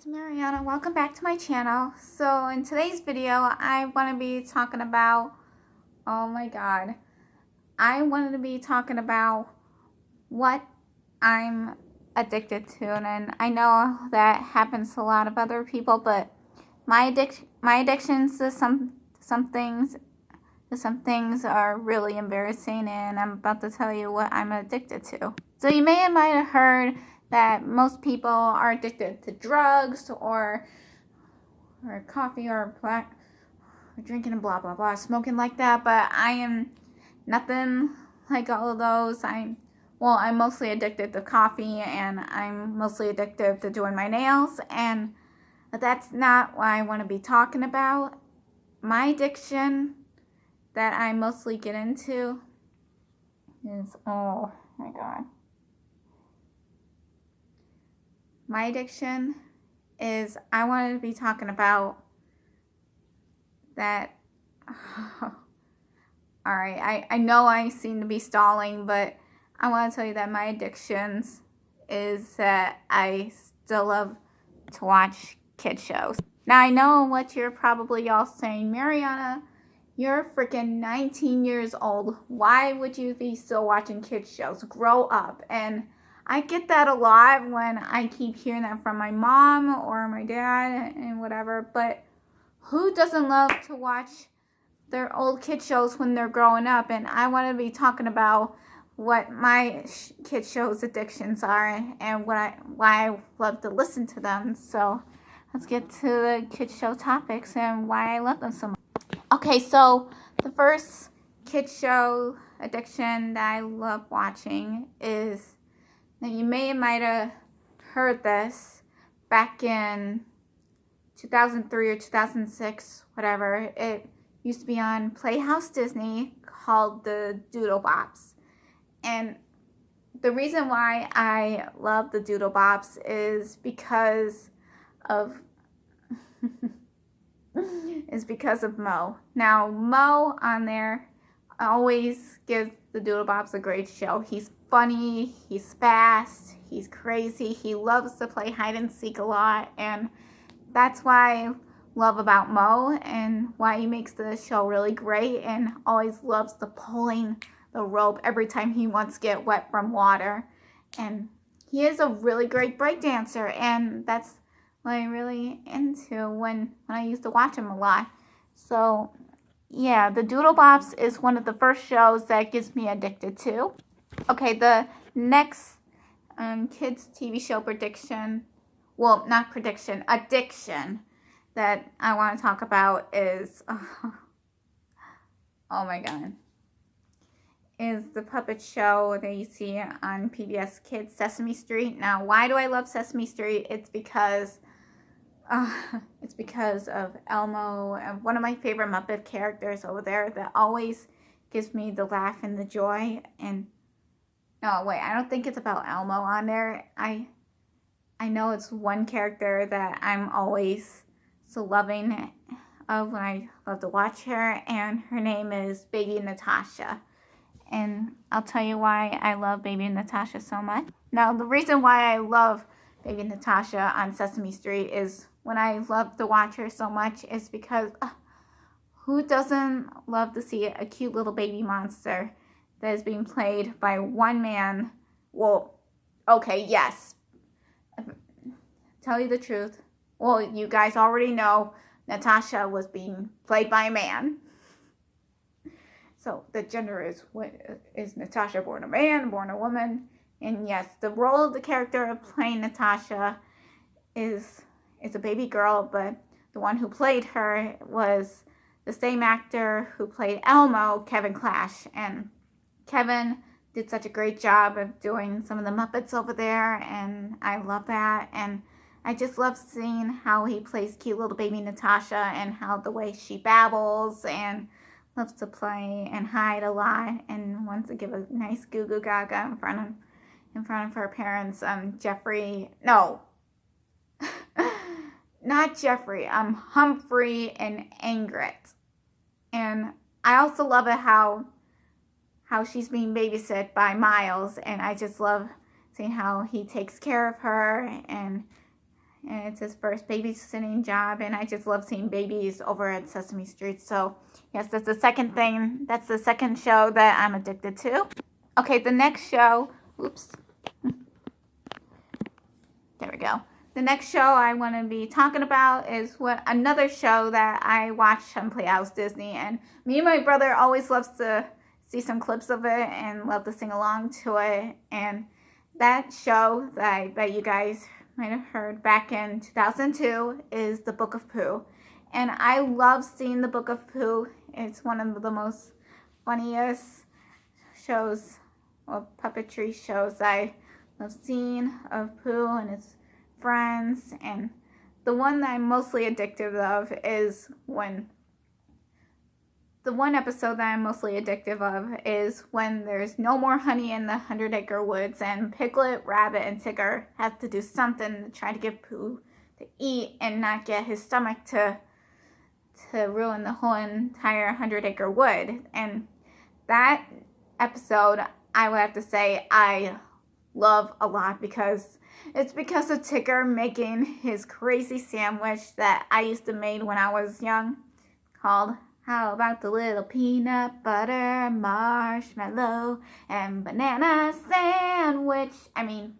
it's Mariana. Welcome back to my channel. So in today's video, I want to be talking about, oh my god, I wanted to be talking about what I'm addicted to. And I know that happens to a lot of other people, but my addictions to some things are really embarrassing, and I'm about to tell you what I'm addicted to. So you might have heard that most people are addicted to drugs or coffee or drinking and blah blah blah, smoking like that, but I am nothing like all of those. I'm mostly addicted to coffee, and I'm mostly addicted to doing my nails, and that's not what I want to be talking about. My addiction that I mostly get into is, oh my god. My addiction is, I wanted to be talking about that. Alright, I know I seem to be stalling, but I want to tell you that my addictions is that I still love to watch kid shows. Now, I know what you're probably all saying, Mariana, you're freaking 19 years old. Why would you be still watching kid shows? Grow up. And I get that a lot when I keep hearing that from my mom or my dad and whatever, but who doesn't love to watch their old kid shows when they're growing up? And I want to be talking about what my kid shows addictions are and why I love to listen to them. So let's get to the kid show topics and why I love them so much. Okay, so the first kid show addiction that I love watching is, now you might have heard this back in 2003 or 2006, whatever. It used to be on Playhouse Disney, called the Doodle Bops. And the reason why I love the Doodle Bops is because of Mo. Now, Mo on there always gives the Doodle Bops a great show. He's funny, he's fast, he's crazy, he loves to play hide and seek a lot, and that's why I love about Mo and why he makes the show really great, and always loves the pulling the rope every time he wants to get wet from water. And he is a really great break dancer, and that's what I'm really into when I used to watch him a lot. So yeah, the Doodle Bops is one of the first shows that gets me addicted to. Okay, the next kids TV show addiction that I want to talk about is, oh my god, is the puppet show that you see on PBS Kids, Sesame Street. Now, why do I love Sesame Street? It's because of Elmo, and one of my favorite Muppet characters over there that always gives me the laugh and the joy. And no, wait, I don't think it's about Elmo on there. I know it's one character that I'm always so loving of when I love to watch her, and her name is Baby Natasha. And I'll tell you why I love Baby Natasha so much. Now, the reason why I love Baby Natasha on Sesame Street is, when I love to watch her so much, is because who doesn't love to see a cute little baby monster that is being played by one man? Well, okay, yes. Tell you the truth. Well, you guys already know Natasha was being played by a man. So the gender is Natasha born a man, born a woman? And yes, the role of the character of playing Natasha is a baby girl, but the one who played her was the same actor who played Elmo, Kevin Clash. And Kevin did such a great job of doing some of the Muppets over there, and I love that. And I just love seeing how he plays cute little baby Natasha, and how the way she babbles and loves to play and hide a lot, and wants to give a nice goo goo gaga in front of her parents. Not Jeffrey, Humphrey and Ingrid. And I also love it how she's being babysit by Miles, and I just love seeing how he takes care of her, and and it's his first babysitting job, and I just love seeing babies over at Sesame Street. So yes, that's the second thing. That's the second show that I'm addicted to. Okay, the next show, oops, there we go. The next show I want to be talking about is another show that I watched on Playhouse Disney, and me and my brother always loves to see some clips of it and love to sing along to it. And that show that I bet you guys might have heard back in 2002 is The Book of Pooh. And I love seeing The Book of Pooh. It's one of the most funniest shows, or puppetry shows I love seeing of Pooh and his friends. And the one that I'm mostly addictive of is when there's no more honey in the 100-acre woods, and Piglet, Rabbit, and Tigger have to do something to try to get Pooh to eat and not get his stomach to ruin the whole entire 100-acre wood. And that episode, I would have to say, I love a lot because it's because of Tigger making his crazy sandwich that I used to make when I was young, called How About the Little Peanut Butter Marshmallow and Banana Sandwich. I mean,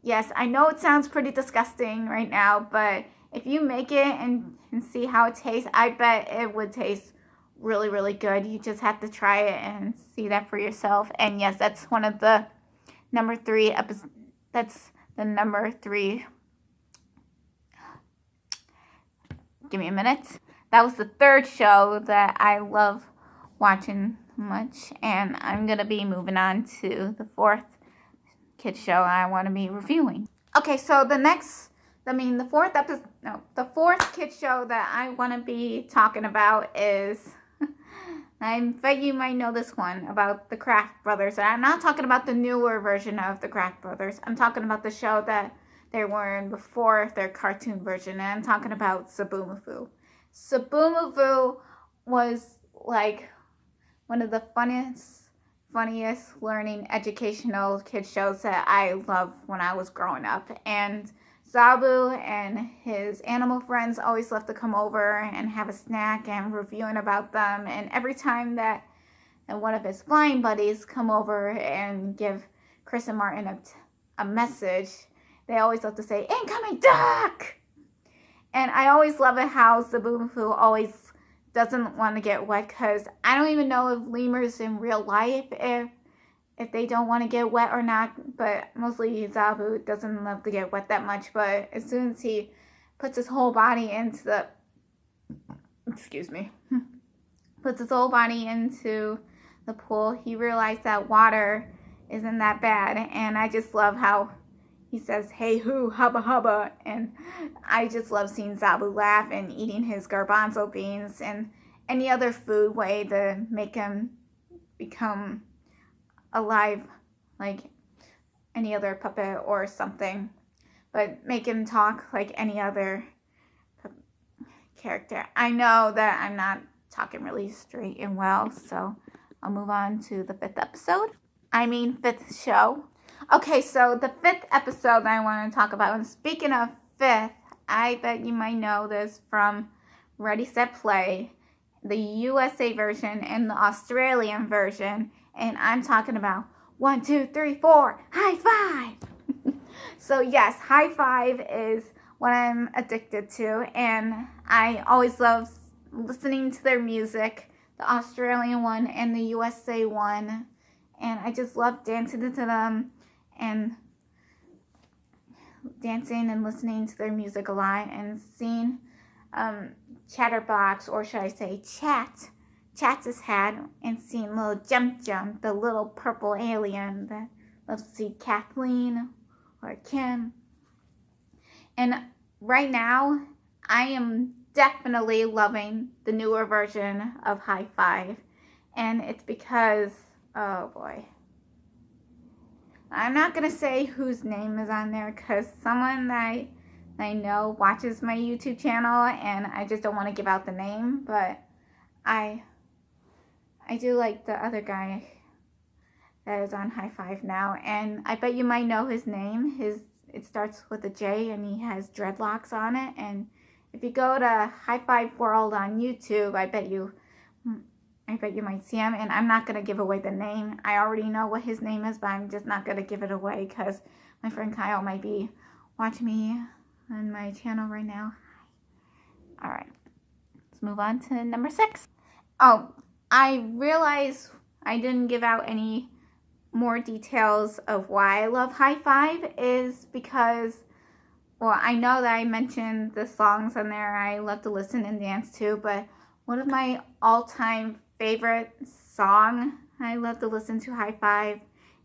yes, I know it sounds pretty disgusting right now, but if you make it and see how it tastes, I bet it would taste really, really good. You just have to try it and see that for yourself. And yes, that's one of the number 3 episodes. That's the number 3. Give me a minute. That was the third show that I love watching much, and I'm going to be moving on to the fourth kid show I want to be reviewing. Okay, so the fourth kid show that I want to be talking about is, I bet you might know this one, about the Kraft Brothers. And I'm not talking about the newer version of the Kraft Brothers. I'm talking about the show that they were in before their cartoon version, and I'm talking about Zoboomafoo. Zoboomafoo was like one of the funniest learning educational kid shows that I loved when I was growing up. And Zabu and his animal friends always love to come over and have a snack and reviewing about them. And every time that one of his flying buddies come over and give Chris and Martin a message, they always love to say, "Incoming duck!" And I always love it how Zoboomafoo always doesn't want to get wet, because I don't even know if lemurs in real life, if they don't want to get wet or not, but mostly Zabu doesn't love to get wet that much. But as soon as he puts his whole body into the pool, he realized that water isn't that bad. And I just love how he says, "Hey hoo, hubba hubba," and I just love seeing Zabu laugh and eating his garbanzo beans and any other food way to make him become alive like any other puppet or something, but make him talk like any other character. I know that I'm not talking really straight and well, so I'll move on to the fifth show. Okay, so the 5th episode that I want to talk about, and speaking of 5th, I bet you might know this from Ready, Set, Play, the USA version and the Australian version, and I'm talking about 1, 2, 3, 4, high five! So yes, high five is what I'm addicted to, and I always love listening to their music, the Australian one and the USA one, and I just love dancing to them, and dancing and listening to their music a lot, and seeing Chatterbox, or should I say Chats' hat, and seeing little Jump, the little purple alien that loves to see Kathleen or Kim. And right now, I am definitely loving the newer version of High Five, and it's because, oh boy, I'm not going to say whose name is on there, because someone that I know watches my YouTube channel, and I just don't want to give out the name, but I do like the other guy that is on High Five now, and I bet you might know his name. His it starts with a J, and he has dreadlocks on it. And if you go to High Five World on YouTube, I bet you might see him. And I'm not going to give away the name. I already know what his name is, but I'm just not going to give it away because my friend Kyle might be watching me on my channel right now. All right, let's move on to number 6. Oh, I realized I didn't give out any more details of why I love High Five is because, well, I know that I mentioned the songs on there I love to listen and dance to, but one of my all-time favorite song I love to listen to High Five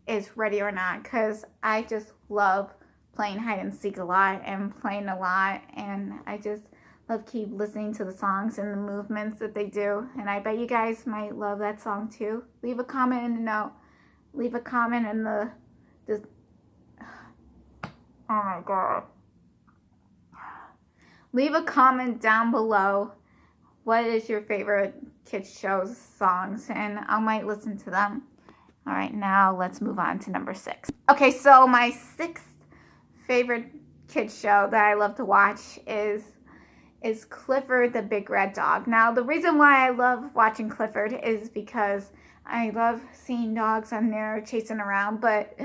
is Ready or Not, because I just love playing hide and seek a lot and playing a lot, and I just love keep listening to the songs and the movements that they do, and I bet you guys might love that song too. Leave a comment in the note. Leave a comment in the oh my god. Leave a comment down below. What is your favorite kids shows songs? And I might listen to them. All right, now let's move on to number 6. Okay, so my 6th favorite kids show that I love to watch is Clifford the Big Red Dog. Now, the reason why I love watching Clifford is because I love seeing dogs on there chasing around, but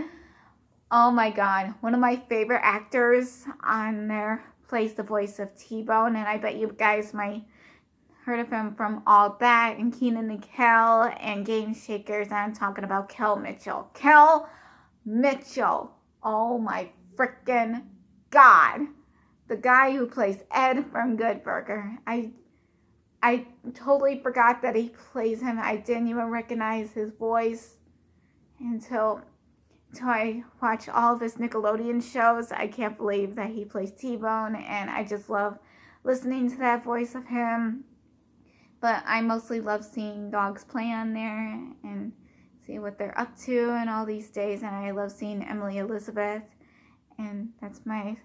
oh my god, one of my favorite actors on there plays the voice of T-Bone, and I bet you guys might heard of him from All That and Kenan and Kel and Game Shakers. I'm talking about Kel Mitchell. Kel Mitchell. Oh my freaking god. The guy who plays Ed from Good Burger. I totally forgot that he plays him. I didn't even recognize his voice until I watch all of his Nickelodeon shows. I can't believe that he plays T-Bone, and I just love listening to that voice of him. But I mostly love seeing dogs play on there and see what they're up to and all these days. And I love seeing Emily Elizabeth. And that's my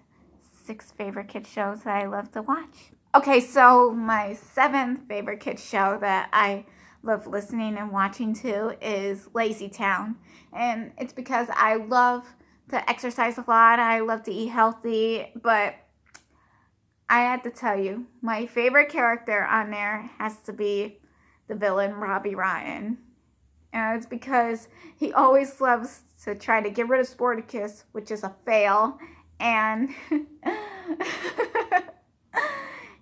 6 favorite kids shows that I love to watch. Okay, so my 7th favorite kids show that I love listening and watching to is Lazy Town. And it's because I love to exercise a lot. I love to eat healthy, but I had to tell you, my favorite character on there has to be the villain, Robbie Rotten. And it's because he always loves to try to get rid of Sportacus, which is a fail. And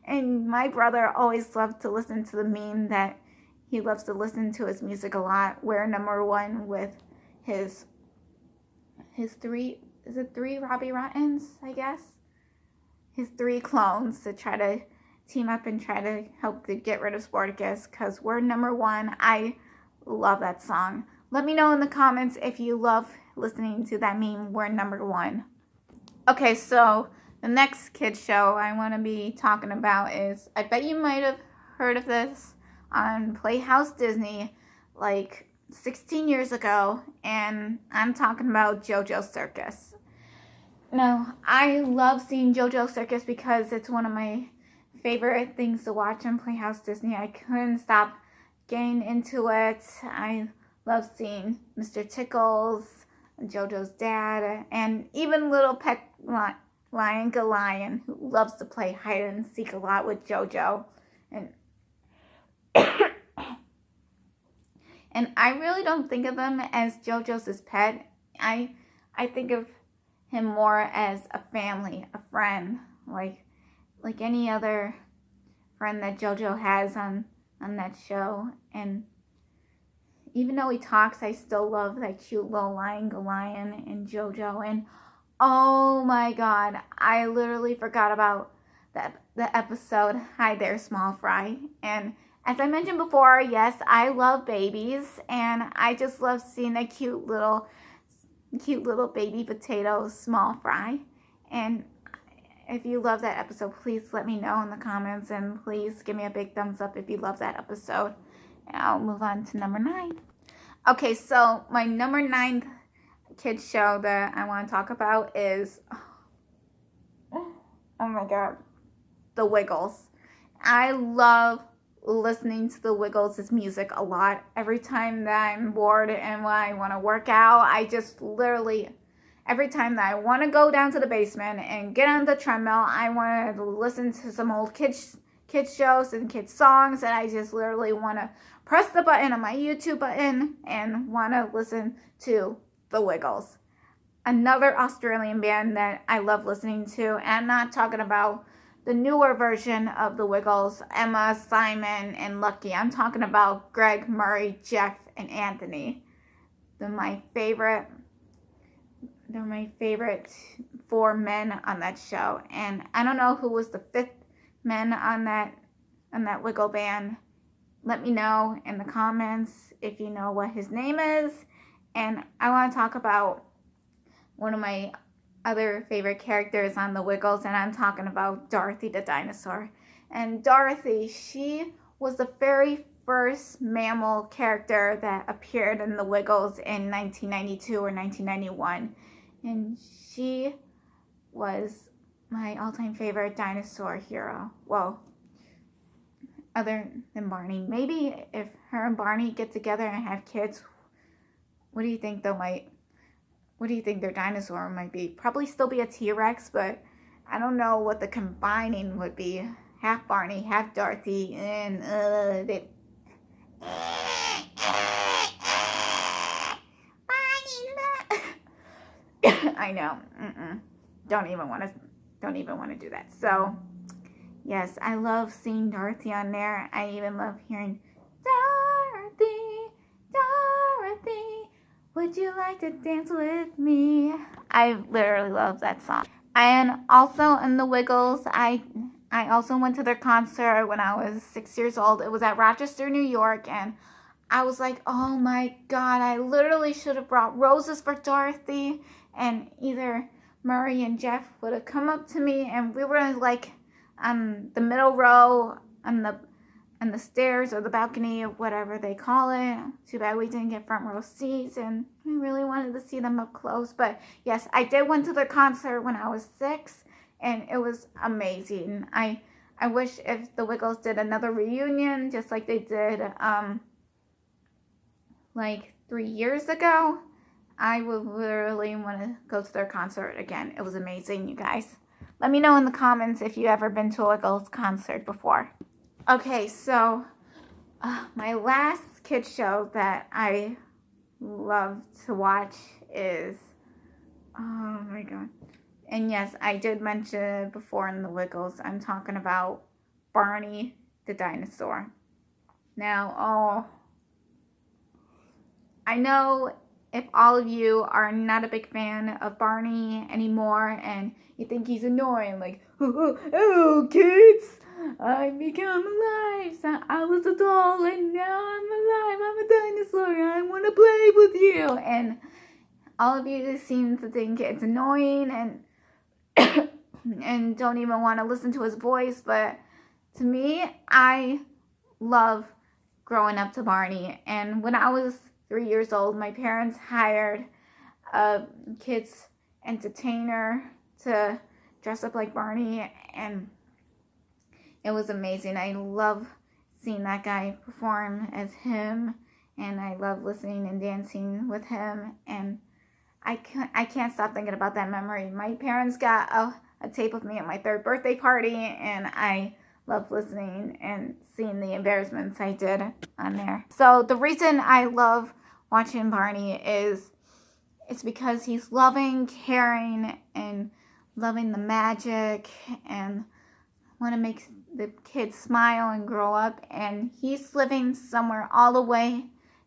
and my brother always loved to listen to the meme that he loves to listen to his music a lot. We're number 1 with his 3, is it 3 Robbie Rottens, I guess? His 3 clones to try to team up and try to help to get rid of Sportacus, because we're number 1. I love that song. Let me know in the comments if you love listening to that meme, we're number 1. Okay, so the next kids show I want to be talking about is, I bet you might have heard of this on Playhouse Disney like 16 years ago, and I'm talking about JoJo's Circus. Now, I love seeing JoJo's Circus because it's one of my favorite things to watch on Playhouse Disney. I couldn't stop getting into it. I love seeing Mr. Tickles, JoJo's dad, and even little pet Lion Galion, who loves to play hide and seek a lot with JoJo. And I really don't think of him as JoJo's pet. I think of him more as a family, a friend, like any other friend that JoJo has on that show. And even though he talks, I still love that cute little Lion Galion and JoJo. And oh my god, I literally forgot about the episode Hi There Small Fry. And as I mentioned before, yes, I love babies, and I just love seeing a cute little baby potato Small Fry. And if you love that episode, please let me know in the comments, and please give me a big thumbs up if you love that episode. And I'll move on to number 9. Okay, so my number 9 kids show that I want to talk about is, oh my god, The Wiggles. I love listening to The Wiggles' music a lot. Every time that I'm bored and when I want to work out, I just literally, every time that I want to go down to the basement and get on the treadmill, I want to listen to some old kids shows and kids songs, and I just literally want to press the button on my YouTube button and want to listen to The Wiggles. Another Australian band that I love listening to, and I'm not talking about the newer version of The Wiggles, Emma, Simon, and Lucky. I'm talking about Greg, Murray, Jeff, and Anthony. They're my favorite 4 men on that show. And I don't know who was the 5th man on that Wiggle band. Let me know in the comments if you know what his name is. And I want to talk about one of my other favorite characters on the Wiggles, and I'm talking about Dorothy the dinosaur. And Dorothy, she was the very first mammal character that appeared in the Wiggles in 1992 or 1991. And she was my all-time favorite dinosaur hero. Well, other than Barney. Maybe if her and Barney get together and have kids, what do you think their dinosaur might be? Probably still be a T-Rex, but I don't know what the combining would be. Half Barney, half Dorothy, and I know. Don't even want to do that. So, yes, I love seeing Dorothy on there. I even love hearing Dorothy, would you like to dance with me? I literally love that song. And also in the Wiggles, I also went to their concert when I was 6 years old. It was at Rochester, New York, and I was like, oh my God, I literally should have brought roses for Dorothy, and either Murray and Jeff would have come up to me, and we were like on the middle row on the stairs or the balcony or whatever they call it. Too bad we didn't get front row seats, and I really wanted to see them up close. But yes, I did went to their concert when I was 6, and it was amazing. I wish if the Wiggles did another reunion just like they did like 3 years ago, I would literally want to go to their concert again. It was amazing, you guys. Let me know in the comments if you ever been to a Wiggles concert before. Okay, so my last kids show that I love to watch is, oh my God. And yes, I did mention it before in the Wiggles. I'm talking about Barney the dinosaur. Now, I know if all of you are not a big fan of Barney anymore and you think he's annoying, like, oh kids, I've become alive. So I was a doll and now I'm alive. I'm a dinosaur. I want to play with you. And all of you seem to think it's annoying and and don't even want to listen to his voice. But to me, I love growing up to Barney. And when I was 3 years old, my parents hired a kids entertainer to dress up like Barney, and it was amazing. I love seeing that guy perform as him, and I love listening and dancing with him, and I can't stop thinking about that memory. My parents got a tape of me at my 3rd birthday party, and I love listening and seeing the embarrassments I did on there. So the reason I love watching Barney is it's because he's loving, caring, and loving the magic and want to make the kids smile and grow up. And he's living somewhere all the way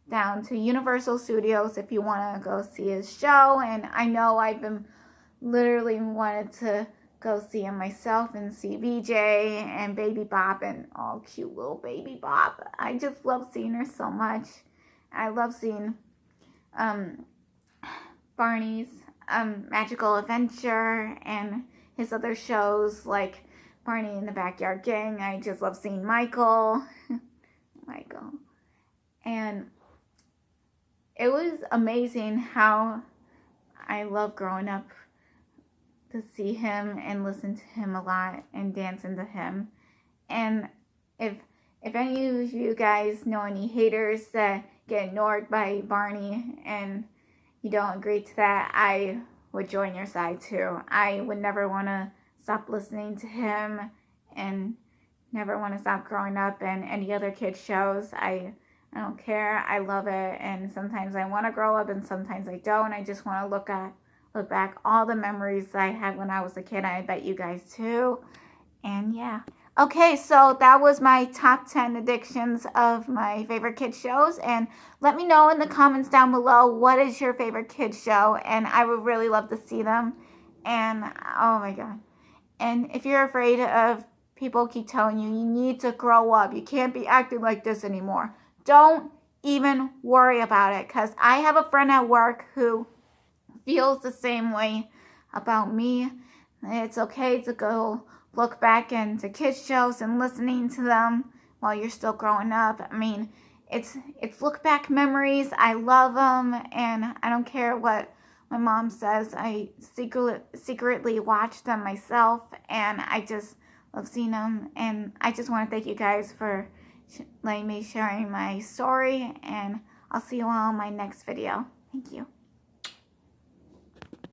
down to Universal Studios if you want to go see his show. And I know I've been literally wanted to go see him myself and see BJ and Baby Bop and all cute little Baby Bop. I just love seeing her so much. I love seeing Barney's Magical Adventure and his other shows like Barney and the Backyard Gang. I just love seeing Michael. And it was amazing how I love growing up to see him and listen to him a lot and dance into him. And if any of you guys know any haters that get ignored by Barney and you don't agree to that, I would join your side too. I would never want to stop listening to him and never want to stop growing up in any other kids shows. I don't care. I love it. And sometimes I want to grow up and sometimes I don't. I just want to look back all the memories I had when I was a kid. I bet you guys too. And yeah. Okay, so that was my top 10 addictions of my favorite kids shows. And let me know in the comments down below, what is your favorite kids show? And I would really love to see them. And oh my God. And if you're afraid of people keep telling you, you need to grow up. You can't be acting like this anymore. Don't even worry about it. Because I have a friend at work who feels the same way about me. It's okay to go look back into kids shows and listening to them while you're still growing up. I mean, it's look back memories. I love them, and I don't care what my mom says. I secretly watch them myself, and I just love seeing them. And I just want to thank you guys for letting me sharing my story, and I'll see you all in my next video. Thank you.